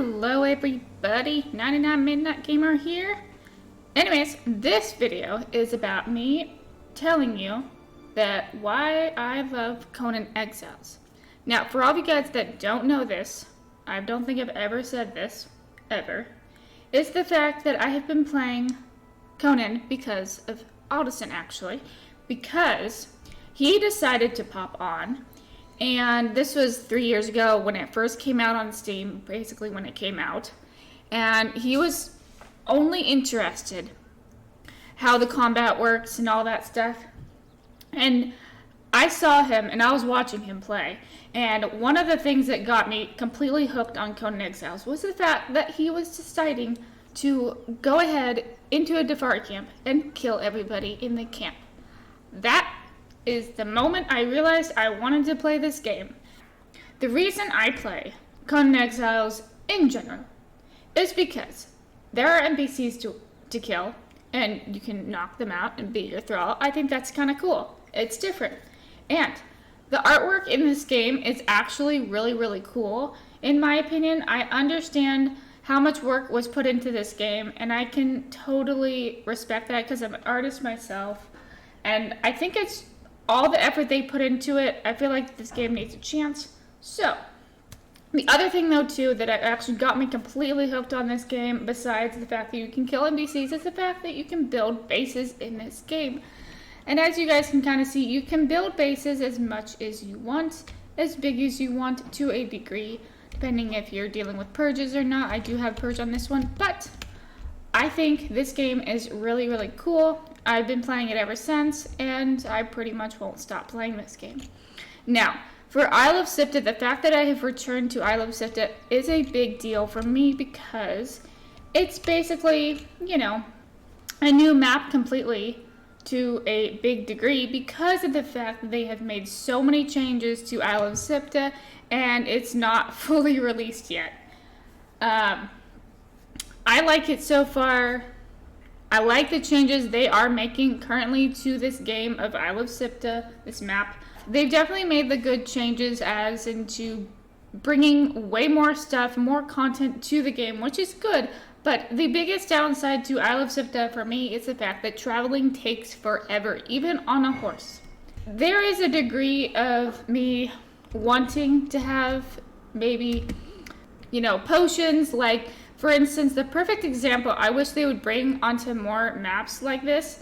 Hello everybody, 99 Midnight Gamer here. Anyways, this video is about me telling you that why I love Conan Exiles. Now, for all of you guys that don't know this, I don't think I've ever said this, ever, is the fact that I have been playing Conan because of Alderson, actually, because he decided to pop on. And this was 3 years ago when it first came out on Steam, basically when it came out. And he was only interested how the combat works and all that stuff. And I saw him and I was watching him play. And one of the things that got me completely hooked on Conan Exiles was the fact that he was deciding to go ahead into a Dafari camp and kill everybody in the camp. That is the moment I realized I wanted to play this game. The reason I play Conan Exiles in general is because there are NPCs to kill, and you can knock them out and be your thrall. I think that's kind of cool. It's different. And the artwork in this game is actually really, really cool. In my opinion, I understand how much work was put into this game, and I can totally respect that because I'm an artist myself. And I think it's all the effort they put into it. I feel like this game needs a chance. So, the other thing though too that actually got me completely hooked on this game, besides the fact that you can kill NPCs, is the fact that you can build bases in this game. And as you guys can kind of see, you can build bases as much as you want, as big as you want to a degree, depending if you're dealing with purges or not. I do have purge on this one, but I think this game is really, really cool. I've been playing it ever since, and I pretty much won't stop playing this game. Now, for Isle of Sipta, the fact that I have returned to Isle of Sipta is a big deal for me because it's basically, a new map completely to a big degree because of the fact that they have made so many changes to Isle of Sipta, and it's not fully released yet. I like it so far. I like the changes they are making currently to this game of Isle of Sipta, this map. They've definitely made the good changes as into bringing way more stuff, more content to the game, which is good. But the biggest downside to Isle of Sipta for me is the fact that traveling takes forever, even on a horse. There is a degree of me wanting to have maybe, potions like, for instance, the perfect example I wish they would bring onto more maps like this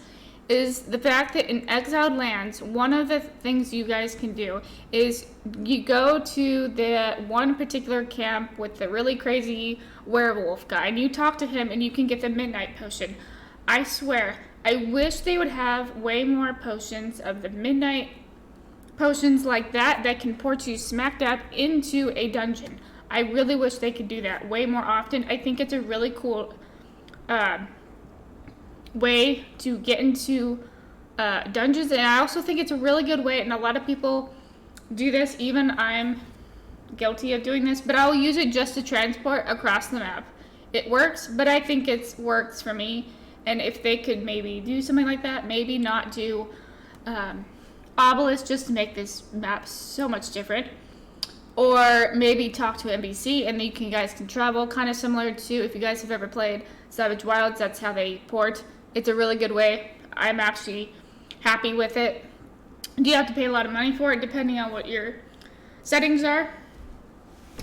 is the fact that in Exiled Lands, one of the things you guys can do is you go to the one particular camp with the really crazy werewolf guy, and you talk to him and you can get the midnight potion. I swear, I wish they would have way more potions of the midnight potions like that can port you smack dab into a dungeon. I really wish they could do that way more often. I think it's a really cool way to get into dungeons, and I also think it's a really good way, and a lot of people do this, even I'm guilty of doing this, but I'll use it just to transport across the map. It works, but I think it works for me, and if they could maybe do something like that, maybe not do obelisk just to make this map so much different. Or maybe talk to NPC and you guys can travel, kind of similar to if you guys have ever played Savage Wilds, that's how they port. It's a really good way. I'm actually happy with it. Do you have to pay a lot of money for it depending on what your settings are?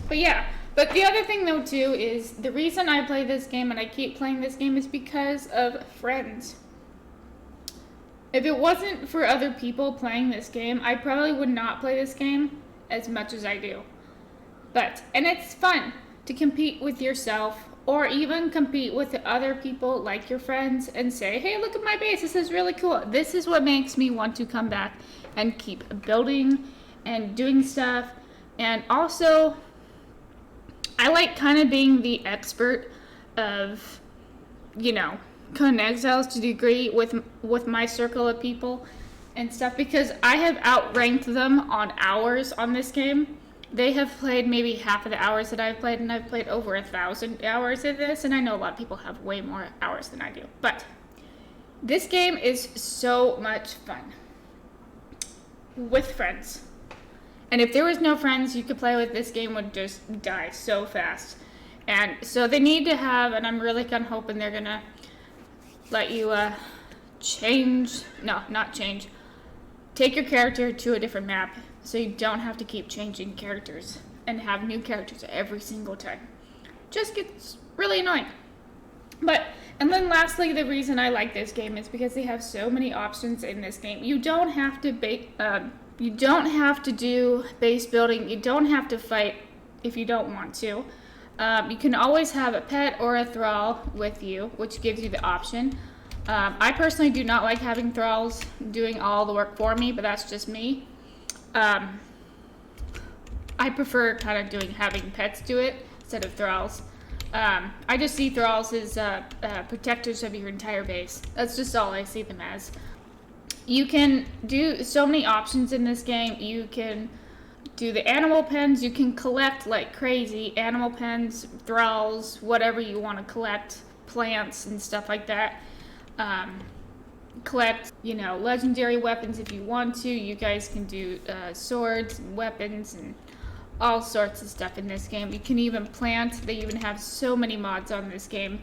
But yeah, but the other thing though too is the reason I play this game and I keep playing this game is because of friends. If it wasn't for other people playing this game, I probably would not play this game as much as I do. And it's fun to compete with yourself or even compete with the other people like your friends and say, hey, look at my base, this is really cool. This is what makes me want to come back and keep building and doing stuff. And also, I like kind of being the expert of, Conan Exiles to a degree with my circle of people and stuff, because I have outranked them on hours on this game. They have played maybe half of the hours that I've played, and I've played over 1,000 hours of this, and I know a lot of people have way more hours than I do. But this game is so much fun with friends. And if there was no friends you could play with, this game would just die so fast. And so they need to have, and I'm really kind of hoping they're gonna let you take your character to a different map so you don't have to keep changing characters and have new characters every single time. Just gets really annoying. And then lastly, the reason I like this game is because they have so many options in this game. You don't have to do base building. You don't have to fight if you don't want to. You can always have a pet or a thrall with you, which gives you the option. I personally do not like having thralls doing all the work for me, but that's just me. I prefer kind of having pets do it instead of thralls. I just see thralls as protectors of your entire base. That's just all I see them as. You can do so many options in this game. You can do the animal pens. You can collect like crazy. Animal pens, thralls, whatever you want to collect, plants and stuff like that. Collect, legendary weapons if you want to. You guys can do swords and weapons and all sorts of stuff in this game. You can even plant. They even have so many mods on this game,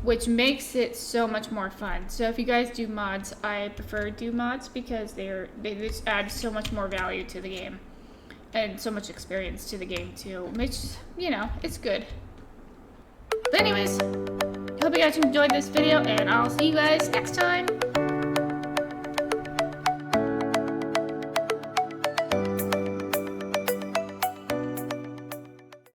which makes it so much more fun. So if you guys do mods, I prefer do mods because they just add so much more value to the game and so much experience to the game too, which, it's good. But anyways, hope you guys enjoyed this video, and I'll see you guys next time.